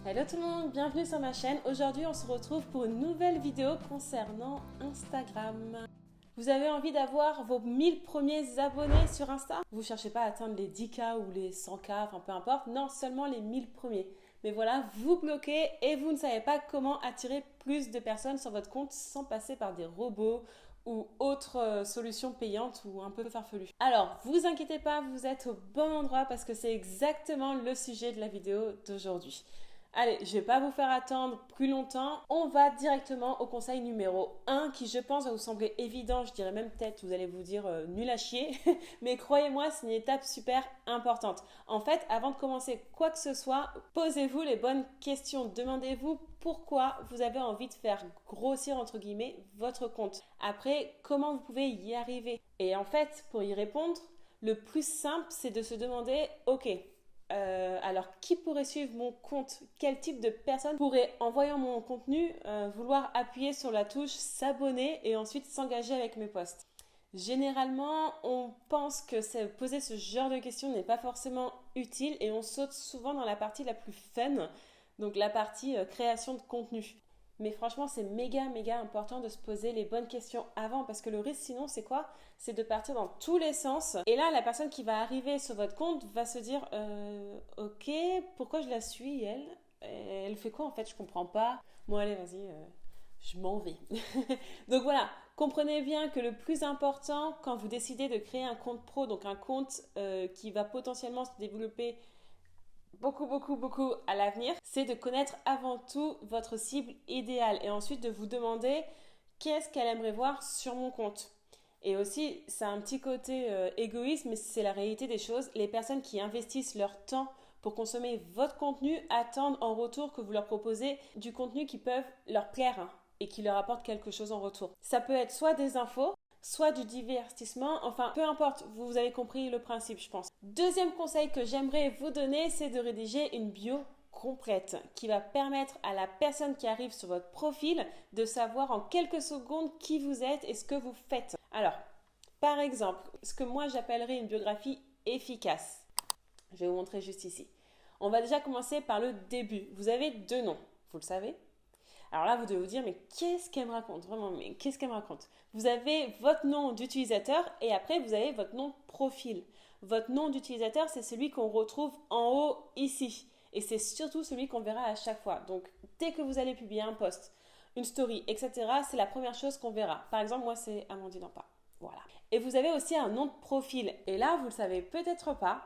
Hello tout le monde, bienvenue sur ma chaîne. Aujourd'hui, on se retrouve pour une nouvelle vidéo concernant Instagram. Vous avez envie d'avoir vos 1000 premiers abonnés sur Insta? Vous ne cherchez pas à atteindre les 10K ou les 100K, enfin peu importe. Non, seulement les 1000 premiers. Mais voilà, vous bloquez et vous ne savez pas comment attirer plus de personnes sur votre compte sans passer par des robots ou autres solutions payantes ou un peu farfelues. Alors, vous inquiétez pas, vous êtes au bon endroit parce que c'est exactement le sujet de la vidéo d'aujourd'hui. Allez, je ne vais pas vous faire attendre plus longtemps. On va directement au conseil numéro 1 qui, je pense, va vous sembler évident. Je dirais même peut-être, vous allez vous dire nul à chier. Mais croyez-moi, c'est une étape super importante. En fait, avant de commencer quoi que ce soit, posez-vous les bonnes questions. Demandez-vous pourquoi vous avez envie de faire grossir, entre guillemets, votre compte. Après, comment vous pouvez y arriver. Et en fait, pour y répondre, le plus simple, c'est de se demander, ok, alors, qui pourrait suivre mon compte? Quel type de personne pourrait, en voyant mon contenu, vouloir appuyer sur la touche s'abonner et ensuite s'engager avec mes posts? Généralement, on pense que poser ce genre de questions n'est pas forcément utile et on saute souvent dans la partie la plus fun, donc la partie création de contenu. Mais franchement, c'est méga important de se poser les bonnes questions avant parce que le risque sinon, c'est quoi? C'est de partir dans tous les sens. Et là, la personne qui va arriver sur votre compte va se dire ok, pourquoi je la suis, elle? Elle fait quoi en fait? Je comprends pas. Bon, allez, vas-y, je m'en vais. Donc voilà, comprenez bien que le plus important quand vous décidez de créer un compte pro, donc un compte qui va potentiellement se développer beaucoup à l'avenir, c'est de connaître avant tout votre cible idéale et ensuite de vous demander qu'est-ce qu'elle aimerait voir sur mon compte. Et aussi, ça a un petit côté égoïste, mais c'est la réalité des choses. Les personnes qui investissent leur temps pour consommer votre contenu attendent en retour que vous leur proposez du contenu qui peut leur plaire et qui leur apporte quelque chose en retour. Ça peut être soit des infos, soit du divertissement, enfin peu importe, vous avez compris le principe je pense. Deuxième conseil que j'aimerais vous donner, c'est de rédiger une bio complète qui va permettre à la personne qui arrive sur votre profil de savoir en quelques secondes qui vous êtes et ce que vous faites. Alors, par exemple, ce que moi j'appellerais une biographie efficace. Je vais vous montrer juste ici. On va déjà commencer par le début. Vous avez 2 noms, vous le savez? Alors là, vous devez vous dire, mais qu'est-ce qu'elle me raconte? Vraiment, mais qu'est-ce qu'elle me raconte? Vous avez votre nom d'utilisateur et après, vous avez votre nom de profil. Votre nom d'utilisateur, c'est celui qu'on retrouve en haut ici. Et c'est surtout celui qu'on verra à chaque fois. Donc, dès que vous allez publier un post, une story, etc., c'est la première chose qu'on verra. Par exemple, moi, c'est Amandine Ampa. Voilà. Et vous avez aussi un nom de profil. Et là, vous ne le savez peut-être pas,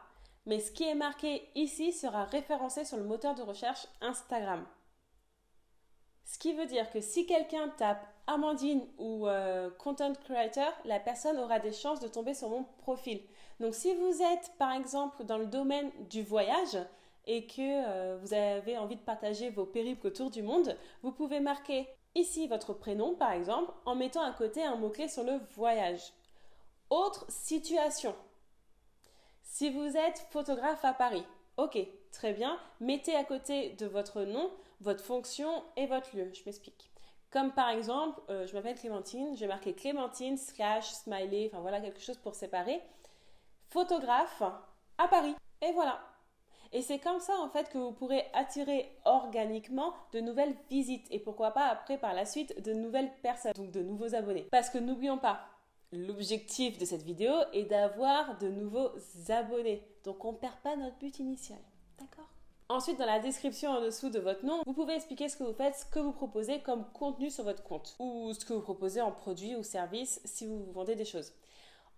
mais ce qui est marqué ici sera référencé sur le moteur de recherche Instagram. Ce qui veut dire que si quelqu'un tape Amandine ou Content Creator, la personne aura des chances de tomber sur mon profil. Donc si vous êtes par exemple dans le domaine du voyage et que vous avez envie de partager vos périples autour du monde, vous pouvez marquer ici votre prénom par exemple en mettant à côté un mot-clé sur le voyage. Autre situation. Si vous êtes photographe à Paris, ok, très bien, mettez à côté de votre nom votre fonction et votre lieu. Je m'explique. Comme par exemple, je m'appelle Clémentine, je vais marquer Clémentine / smiley, enfin voilà quelque chose pour séparer. Photographe à Paris. Et voilà. Et c'est comme ça en fait que vous pourrez attirer organiquement de nouvelles visites et pourquoi pas après par la suite de nouvelles personnes, donc de nouveaux abonnés. Parce que n'oublions pas, l'objectif de cette vidéo est d'avoir de nouveaux abonnés. Donc on ne perd pas notre but initial. D'accord ? Ensuite, dans la description en dessous de votre nom, vous pouvez expliquer ce que vous faites, ce que vous proposez comme contenu sur votre compte ou ce que vous proposez en produit ou service si vous vendez des choses.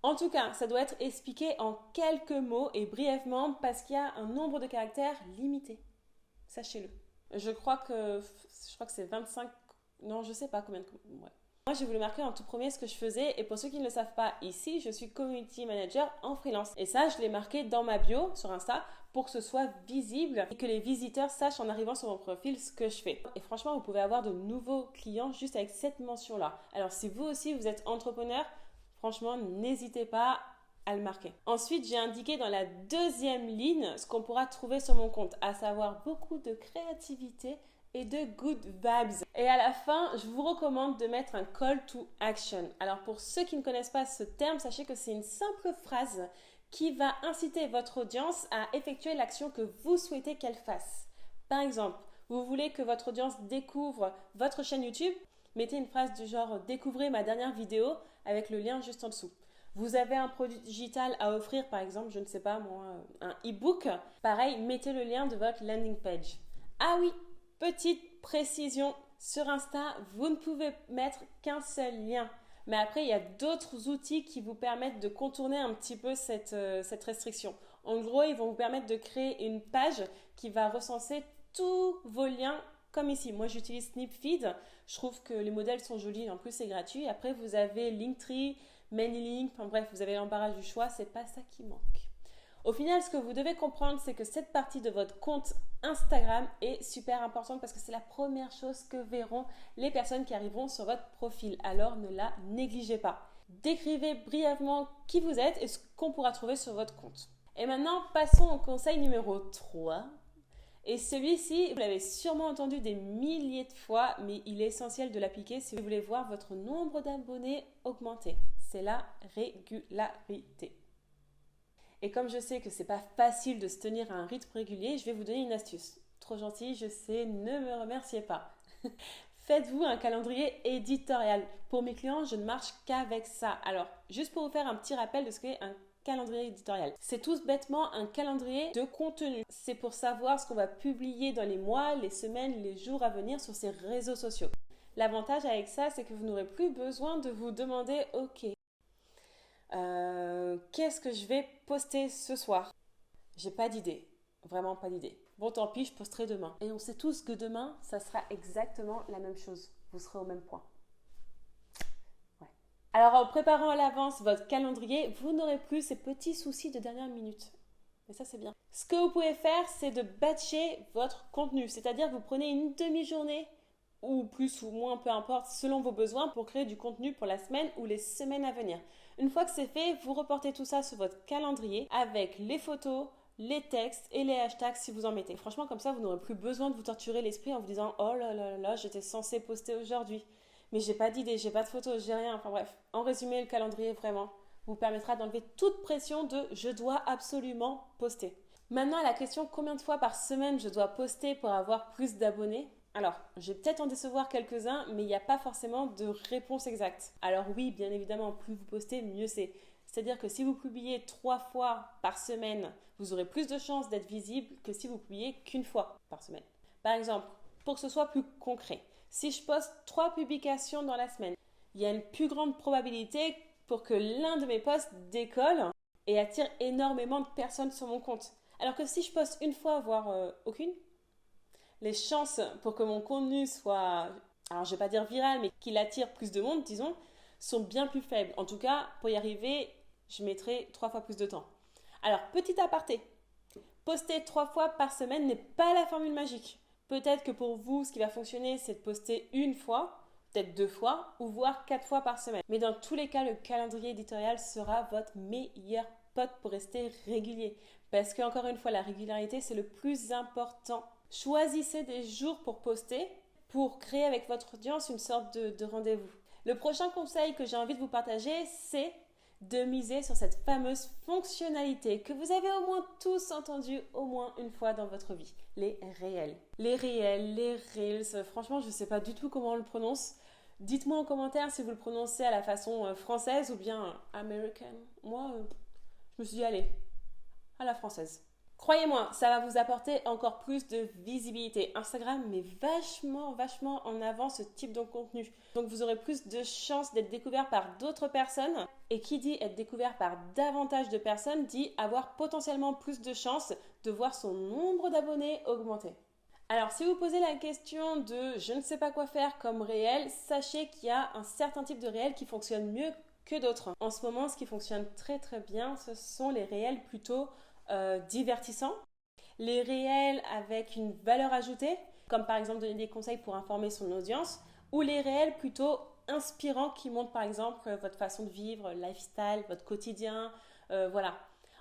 En tout cas, ça doit être expliqué en quelques mots et brièvement parce qu'il y a un nombre de caractères limité. Sachez-le. Je crois que c'est 25... Non, je sais pas combien de... Ouais. Moi, je voulais marquer en tout premier ce que je faisais et pour ceux qui ne le savent pas, ici, je suis community manager en freelance. Et ça, je l'ai marqué dans ma bio sur Insta pour que ce soit visible et que les visiteurs sachent en arrivant sur mon profil ce que je fais. Et franchement, vous pouvez avoir de nouveaux clients juste avec cette mention-là. Alors, si vous aussi, vous êtes entrepreneur, franchement, n'hésitez pas à le marquer. Ensuite, j'ai indiqué dans la deuxième ligne ce qu'on pourra trouver sur mon compte, à savoir beaucoup de créativité et de good vibes. Et à la fin, je vous recommande de mettre un call to action. Alors pour ceux qui ne connaissent pas ce terme, sachez que c'est une simple phrase qui va inciter votre audience à effectuer l'action que vous souhaitez qu'elle fasse. Par exemple, Vous voulez que votre audience découvre votre chaîne YouTube? Mettez une phrase du genre « Découvrez ma dernière vidéo » avec le lien juste en dessous. Vous avez un produit digital à offrir, par exemple, je ne sais pas moi, un e-book. Pareil, mettez le lien de votre landing page. Ah oui, petite précision, sur Insta, vous ne pouvez mettre qu'un seul lien. Mais après, il y a d'autres outils qui vous permettent de contourner un petit peu cette restriction. En gros, ils vont vous permettre de créer une page qui va recenser tous vos liens comme ici. Moi, j'utilise Snipfeed. Je trouve que les modèles sont jolis. En plus, c'est gratuit. Après, vous avez Linktree, ManyLink. Enfin bref, vous avez l'embarras du choix. C'est pas ça qui manque. Au final, ce que vous devez comprendre, c'est que cette partie de votre compte Instagram est super importante parce que c'est la première chose que verront les personnes qui arriveront sur votre profil. Alors, ne la négligez pas. Décrivez brièvement qui vous êtes et ce qu'on pourra trouver sur votre compte. Et maintenant, passons au conseil numéro 3. Et celui-ci, vous l'avez sûrement entendu des milliers de fois, mais il est essentiel de l'appliquer si vous voulez voir votre nombre d'abonnés augmenter. C'est la régularité. Et comme je sais que c'est pas facile de se tenir à un rythme régulier, je vais vous donner une astuce. Trop gentil, je sais, ne me remerciez pas. Faites-vous un calendrier éditorial. Pour mes clients, je ne marche qu'avec ça. Alors, juste pour vous faire un petit rappel de ce qu'est un calendrier éditorial. C'est tout bêtement un calendrier de contenu. C'est pour savoir ce qu'on va publier dans les mois, les semaines, les jours à venir sur ces réseaux sociaux. L'avantage avec ça, c'est que vous n'aurez plus besoin de vous demander « Ok, qu'est-ce que je vais poster ce soir ?» J'ai pas d'idée. Vraiment pas d'idée. Bon, tant pis, je posterai demain. Et on sait tous que demain, ça sera exactement la même chose. Vous serez au même point. Alors, en préparant à l'avance votre calendrier, vous n'aurez plus ces petits soucis de dernière minute. Et ça, c'est bien. Ce que vous pouvez faire, c'est de batcher votre contenu. C'est-à-dire que vous prenez une demi-journée, ou plus ou moins, peu importe, selon vos besoins, pour créer du contenu pour la semaine ou les semaines à venir. Une fois que c'est fait, vous reportez tout ça sur votre calendrier avec les photos, les textes et les hashtags si vous en mettez. Franchement, comme ça, vous n'aurez plus besoin de vous torturer l'esprit en vous disant « Oh là là là, j'étais censée poster aujourd'hui. » Mais j'ai pas d'idée, j'ai pas de photos, j'ai rien. Enfin bref, en résumé, le calendrier vraiment vous permettra d'enlever toute pression de « je dois absolument poster ». Maintenant, la question « combien de fois par semaine je dois poster pour avoir plus d'abonnés ?» Alors, je vais peut-être en décevoir quelques-uns, mais il n'y a pas forcément de réponse exacte. Alors oui, bien évidemment, plus vous postez, mieux c'est. C'est-à-dire que si vous publiez 3 fois par semaine, vous aurez plus de chances d'être visible que si vous publiez qu'une fois par semaine. Par exemple, pour que ce soit plus concret, si je poste 3 publications dans la semaine, il y a une plus grande probabilité pour que l'un de mes posts décolle et attire énormément de personnes sur mon compte. Alors que si je poste une fois, voire aucune, les chances pour que mon contenu soit, alors je ne vais pas dire viral, mais qu'il attire plus de monde, disons, sont bien plus faibles. En tout cas, pour y arriver, je mettrai 3 fois plus de temps. Alors, petit aparté, poster 3 fois par semaine n'est pas la formule magique. Peut-être que pour vous, ce qui va fonctionner, c'est de poster une fois, peut-être 2 fois, ou voire 4 fois par semaine. Mais dans tous les cas, le calendrier éditorial sera votre meilleur pote pour rester régulier. Parce qu'encore une fois, la régularité, c'est le plus important. Choisissez des jours pour poster, pour créer avec votre audience une sorte de rendez-vous. Le prochain conseil que j'ai envie de vous partager, c'est de miser sur cette fameuse fonctionnalité que vous avez au moins tous entendu au moins une fois dans votre vie, les réels. Les réels, les reels, franchement, je ne sais pas du tout comment on le prononce. Dites-moi en commentaire si vous le prononcez à la façon française ou bien américaine. Moi, je me suis dit, allez, à la française. Croyez-moi, ça va vous apporter encore plus de visibilité. Instagram met vachement en avant ce type de contenu. Donc vous aurez plus de chances d'être découvert par d'autres personnes. Et qui dit être découvert par davantage de personnes dit avoir potentiellement plus de chances de voir son nombre d'abonnés augmenter. Alors si vous posez la question de je ne sais pas quoi faire comme réel, sachez qu'il y a un certain type de réel qui fonctionne mieux que d'autres. En ce moment, ce qui fonctionne très bien, ce sont les réels plutôt divertissants, les réels avec une valeur ajoutée, comme par exemple donner des conseils pour informer son audience, ou les réels plutôt inspirants qui montrent par exemple votre façon de vivre, lifestyle, votre quotidien, voilà.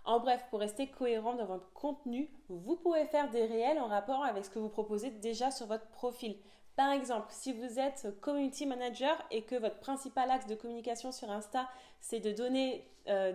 En bref, pour rester cohérent dans votre contenu, vous pouvez faire des réels en rapport avec ce que vous proposez déjà sur votre profil. Par exemple, si vous êtes community manager et que votre principal axe de communication sur Insta, c'est de donner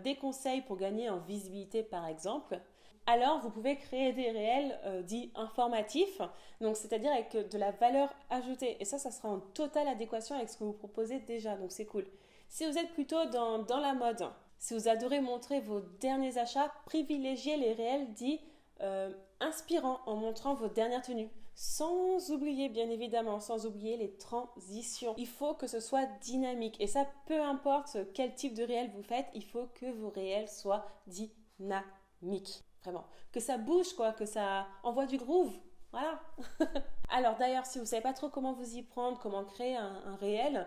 des conseils pour gagner en visibilité par exemple, alors vous pouvez créer des réels dits informatifs, donc c'est-à-dire avec de la valeur ajoutée. Et ça sera en totale adéquation avec ce que vous proposez déjà, donc c'est cool. Si vous êtes plutôt dans la mode, si vous adorez montrer vos derniers achats, privilégiez les réels dits inspirants en montrant vos dernières tenues. Sans oublier, bien évidemment, sans oublier les transitions. Il faut que ce soit dynamique. Et ça, peu importe quel type de réel vous faites, il faut que vos réels soient dynamiques. Vraiment. Que ça bouge, quoi, que ça envoie du groove. Voilà. Alors d'ailleurs, si vous ne savez pas trop comment vous y prendre, comment créer un réel,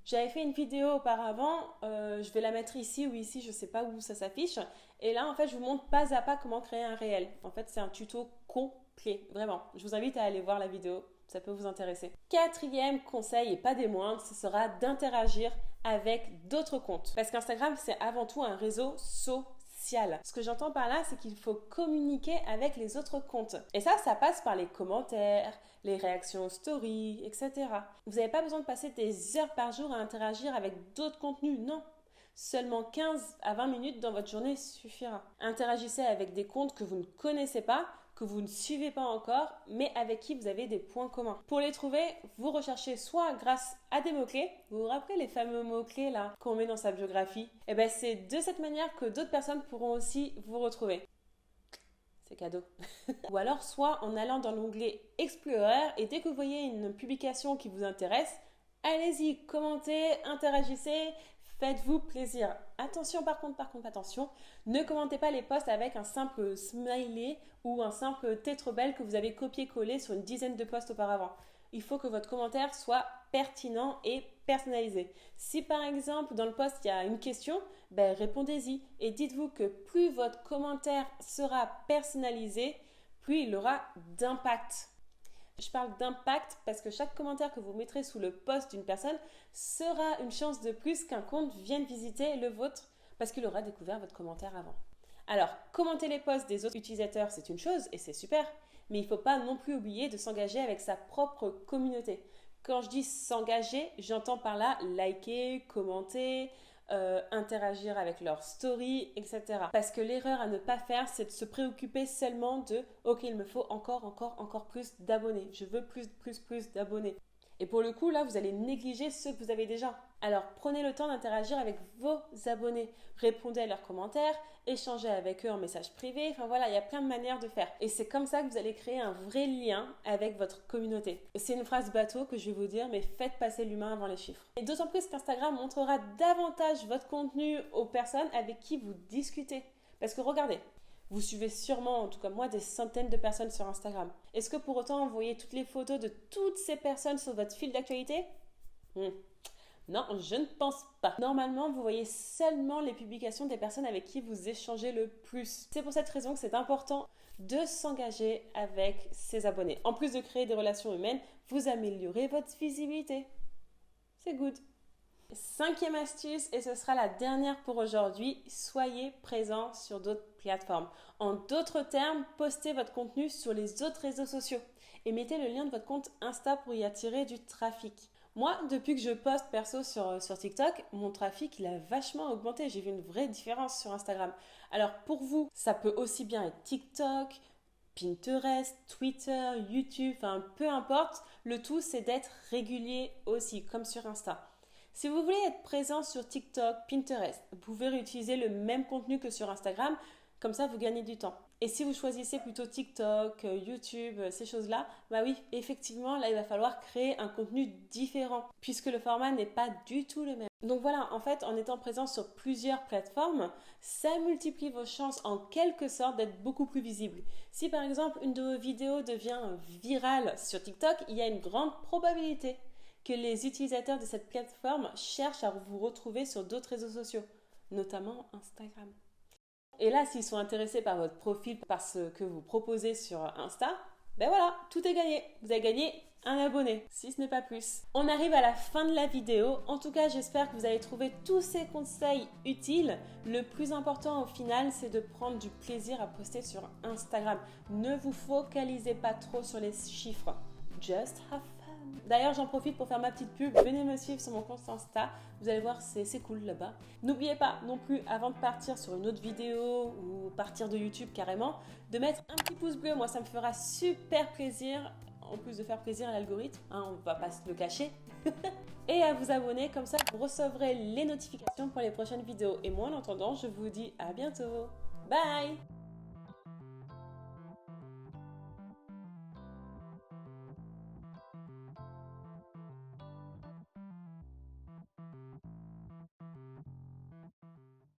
j'avais fait une vidéo auparavant, je vais la mettre ici ou ici, je ne sais pas où ça s'affiche. Et là, en fait, je vous montre pas à pas comment créer un réel. En fait, c'est un tuto complet, vraiment. Je vous invite à aller voir la vidéo, ça peut vous intéresser. Quatrième conseil, et pas des moindres, ce sera d'interagir avec d'autres comptes. Parce qu'Instagram, c'est avant tout un réseau social. Ce que j'entends par là, c'est qu'il faut communiquer avec les autres comptes. Et ça passe par les commentaires, les réactions aux stories, etc. Vous n'avez pas besoin de passer des heures par jour à interagir avec d'autres contenus, non. Seulement 15 à 20 minutes dans votre journée suffira. Interagissez avec des comptes que vous ne connaissez pas, que vous ne suivez pas encore, mais avec qui vous avez des points communs. Pour les trouver, vous recherchez soit grâce à des mots-clés, vous vous rappelez les fameux mots-clés là qu'on met dans sa biographie? Et bien c'est de cette manière que d'autres personnes pourront aussi vous retrouver. C'est cadeau. Ou alors soit en allant dans l'onglet Explorer et dès que vous voyez une publication qui vous intéresse, allez-y, commentez, interagissez, faites-vous plaisir. Attention par contre, attention, ne commentez pas les posts avec un simple smiley ou un simple t'es trop belle que vous avez copié-collé sur une dizaine de posts auparavant. Il faut que votre commentaire soit pertinent et personnalisé. Si par exemple dans le post il y a une question, répondez-y et dites-vous que plus votre commentaire sera personnalisé, plus il aura d'impact. Je parle d'impact parce que chaque commentaire que vous mettrez sous le post d'une personne sera une chance de plus qu'un compte vienne visiter le vôtre parce qu'il aura découvert votre commentaire avant. Alors, commenter les posts des autres utilisateurs, c'est une chose et c'est super, mais il ne faut pas non plus oublier de s'engager avec sa propre communauté. Quand je dis s'engager, j'entends par là liker, commenter, interagir avec leurs stories, etc. Parce que l'erreur à ne pas faire, c'est de se préoccuper seulement de « Ok, il me faut encore plus d'abonnés. Je veux plus d'abonnés. » Et pour le coup, là, vous allez négliger ceux que vous avez déjà. Alors, prenez le temps d'interagir avec vos abonnés. Répondez à leurs commentaires, échangez avec eux en message privé. Enfin voilà, il y a plein de manières de faire. Et c'est comme ça que vous allez créer un vrai lien avec votre communauté. C'est une phrase bateau que je vais vous dire, mais faites passer l'humain avant les chiffres. Et d'autant plus qu'Instagram montrera davantage votre contenu aux personnes avec qui vous discutez. Parce que regardez, vous suivez sûrement, en tout cas moi, des centaines de personnes sur Instagram. Est-ce que pour autant vous voyez toutes les photos de toutes ces personnes sur votre fil d'actualité? Non, je ne pense pas. Normalement, vous voyez seulement les publications des personnes avec qui vous échangez le plus. C'est pour cette raison que c'est important de s'engager avec ses abonnés. En plus de créer des relations humaines, vous améliorez votre visibilité. C'est good. Cinquième astuce, et ce sera la dernière pour aujourd'hui, soyez présent sur d'autres plateformes. En d'autres termes, postez votre contenu sur les autres réseaux sociaux et mettez le lien de votre compte Insta pour y attirer du trafic. Moi, depuis que je poste perso sur TikTok, mon trafic il a vachement augmenté. J'ai vu une vraie différence sur Instagram. Alors pour vous, ça peut aussi bien être TikTok, Pinterest, Twitter, YouTube, enfin peu importe. Le tout, c'est d'être régulier aussi, comme sur Insta. Si vous voulez être présent sur TikTok, Pinterest, vous pouvez réutiliser le même contenu que sur Instagram, comme ça vous gagnez du temps. Et si vous choisissez plutôt TikTok, YouTube, ces choses-là, oui, effectivement, là il va falloir créer un contenu différent, puisque le format n'est pas du tout le même. Donc voilà, en fait, en étant présent sur plusieurs plateformes, ça multiplie vos chances en quelque sorte d'être beaucoup plus visible. Si par exemple une de vos vidéos devient virale sur TikTok, il y a une grande probabilité que les utilisateurs de cette plateforme cherchent à vous retrouver sur d'autres réseaux sociaux, notamment Instagram. Et là, s'ils sont intéressés par votre profil, par ce que vous proposez sur Insta, voilà, tout est gagné. Vous avez gagné un abonné, si ce n'est pas plus. On arrive à la fin de la vidéo. En tout cas, j'espère que vous avez trouvé tous ces conseils utiles. Le plus important au final, c'est de prendre du plaisir à poster sur Instagram. Ne vous focalisez pas trop sur les chiffres. Just have fun. D'ailleurs, j'en profite pour faire ma petite pub. Venez me suivre sur mon compte Insta. Vous allez voir, c'est cool là-bas. N'oubliez pas non plus, avant de partir sur une autre vidéo ou partir de YouTube carrément, de mettre un petit pouce bleu. Moi, ça me fera super plaisir. En plus de faire plaisir à l'algorithme, hein, on ne va pas se le cacher. Et à vous abonner, comme ça vous recevrez les notifications pour les prochaines vidéos. Et moi en attendant, je vous dis à bientôt. Bye!